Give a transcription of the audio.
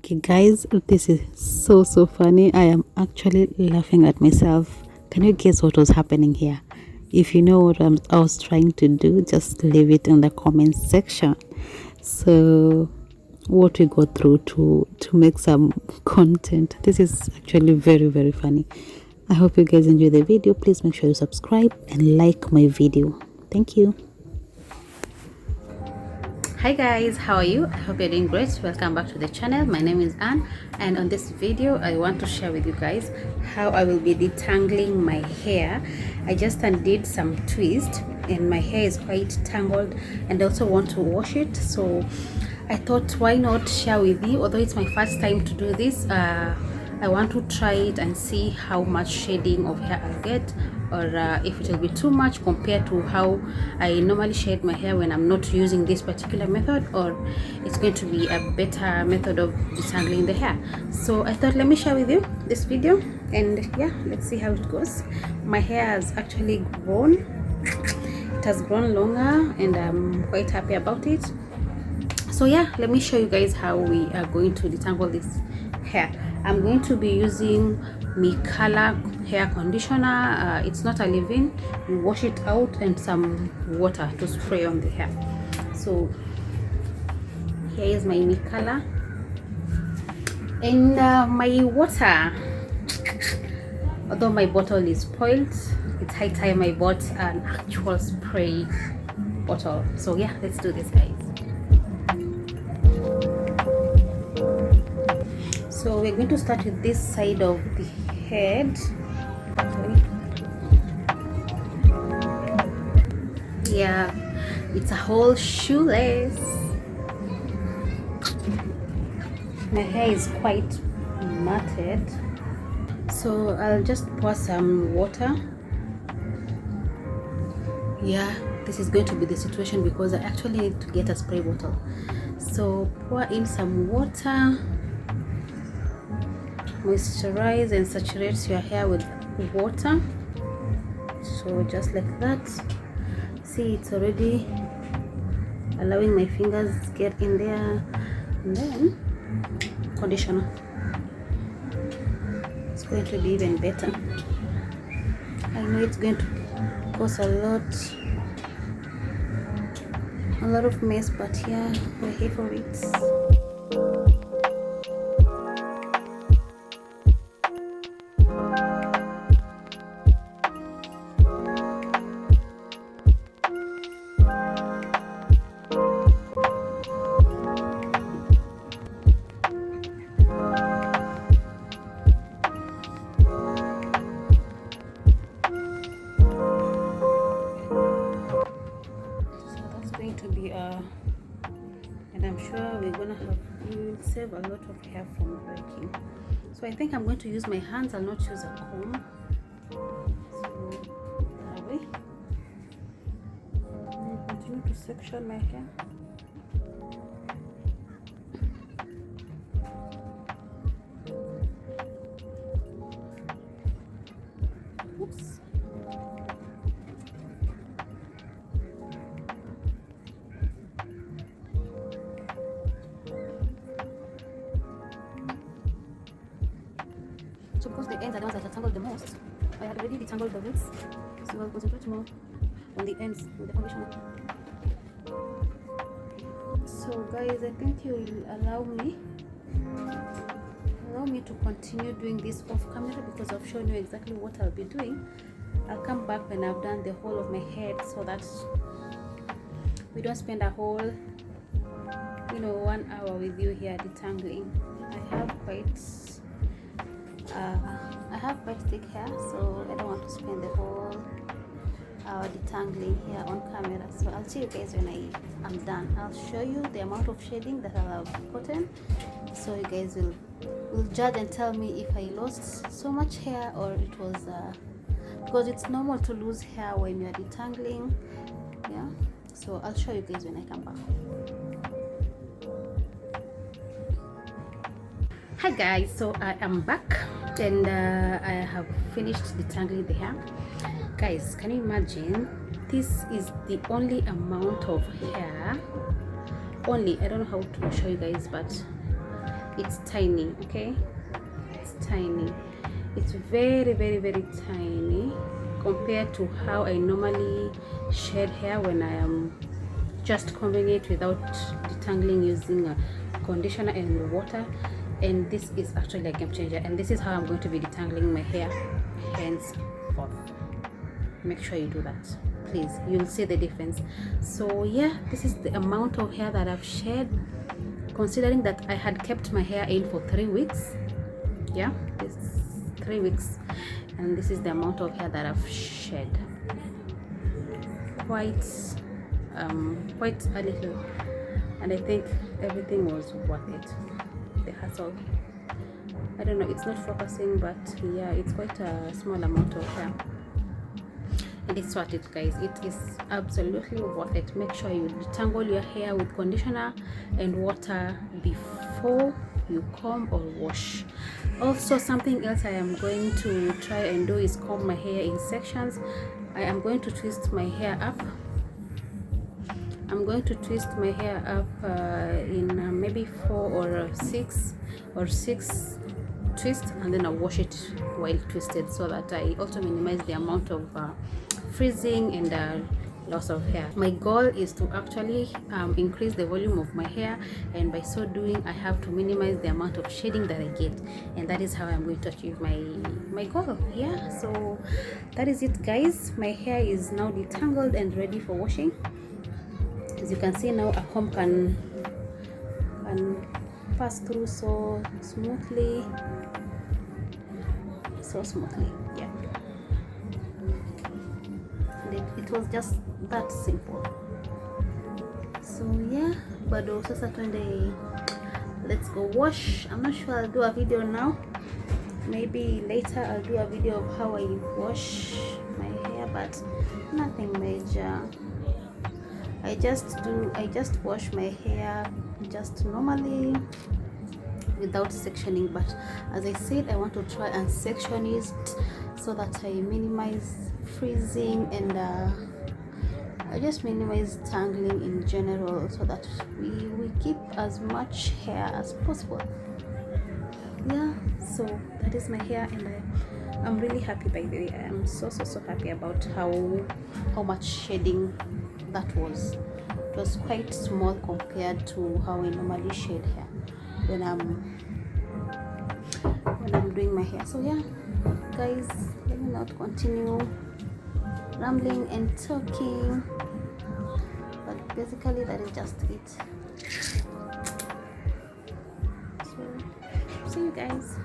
Okay guys, this is so funny. I am actually laughing at myself. Can you guess what was happening here? If you know what I was trying to do, just leave it in the comment section. So what we go through to make some content, this is actually very funny. I hope you guys enjoy the video. Please make sure you subscribe and like my video. Thank you. Hi guys, how are you? I hope you're doing great. Welcome back to the channel. My name is Anne, and on this video I want to share with you guys how I will be detangling my hair. I just undid some twist and my hair is quite tangled, and I also want to wash it, so I thought why not share with you. Although it's my first time to do this, I want to try it and see how much shading of hair I'll get, or if it will be too much compared to how I normally shade my hair when I'm not using this particular method, or it's going to be a better method of detangling the hair. So I thought let me share with you this video, and yeah, let's see how it goes. My hair has actually grown, it has grown longer, and I'm quite happy about it. So yeah, let me show you guys how we are going to detangle this hair. I'm going to be using color hair conditioner. It's not a leave-in. You wash it out and some water to spray on the hair. So here is my color and my water. Although my bottle is spoiled, it's high time I bought an actual spray bottle. So yeah, let's do this guys. So we're going to start with this side of the head. Yeah, it's a whole shoelace. My hair is quite matted, so I'll just pour some water. Yeah, this is going to be the situation because I actually need to get a spray bottle. So pour in some water. Moisturize and saturate your hair with water, so just like that. See, it's already allowing my fingers get in there. And then conditioner, it's going to be even better. I know it's going to cause a lot of mess, but yeah, we're here for it. And I'm sure we're gonna have, we will save a lot of hair from breaking. So I think I'm going to use my hands. I'll not use a comb. So that way I'll continue to section my hair. Oops. So because the ends are the ones that are tangled the most, I had already detangled the roots, so I'll concentrate more on the ends with the conditioner. So guys, I think you will allow me to continue doing this off camera because I've shown you exactly what I'll be doing. I'll come back when I've done the whole of my head, so that we don't spend a whole 1 hour with you here detangling. I have quite thick hair, so I don't want to spend the whole hour detangling here on camera. So I'll see you guys when I'm done. I'll show you the amount of shading that I'll have gotten, so you guys will judge and tell me if I lost so much hair or it was because it's normal to lose hair when you're detangling. Yeah, so I'll show you guys when I come back. Hi guys, so I am back and I have finished detangling the hair. Guys, can you imagine, this is the only amount of hair, I don't know how to show you guys, but it's tiny. Okay, it's tiny. It's very, very, very tiny compared to how I normally shed hair when I am just combing it without detangling using a conditioner and water. And this is actually a game changer, and this is how I'm going to be detangling my hair henceforth. Make sure you do that, please. You'll see the difference. So yeah, this is the amount of hair that I've shed, considering that I had kept my hair in for 3 weeks. Yeah, this 3 weeks, and this is the amount of hair that I've shed. Quite a little, and I think everything was worth it. The hassle, I don't know, it's not focusing, but yeah, it's quite a small amount of hair, and it's worth it, guys. It is absolutely worth it. Make sure you detangle your hair with conditioner and water before you comb or wash. Also, something else I am going to try and do is comb my hair in sections. I am going to twist my hair up. I'm going to twist my hair up in maybe 4 or 6 twists, and then I'll wash it while twisted, so that I also minimize the amount of freezing and loss of hair. My goal is to actually increase the volume of my hair, and by so doing I have to minimize the amount of shedding that I get, and that is how I'm going to achieve my goal. Yeah, so that is it, guys. My hair is now detangled and ready for washing. As you can see now, a comb can pass through so smoothly, yeah. It was just that simple. So yeah, but also Saturday, let's go wash. I'm not sure I'll do a video now. Maybe later I'll do a video of how I wash my hair, but nothing major. I just wash my hair just normally without sectioning, but as I said, I want to try and section it so that I minimize freezing, and I just minimize tangling in general, so that we keep as much hair as possible. Yeah, so that is my hair, and I'm really happy. By the way, I am so happy about how much shedding that was. It was quite small compared to how I normally shed hair when I'm doing my hair. So yeah, guys, let me not continue rambling and talking, but basically that is just it. So see you guys.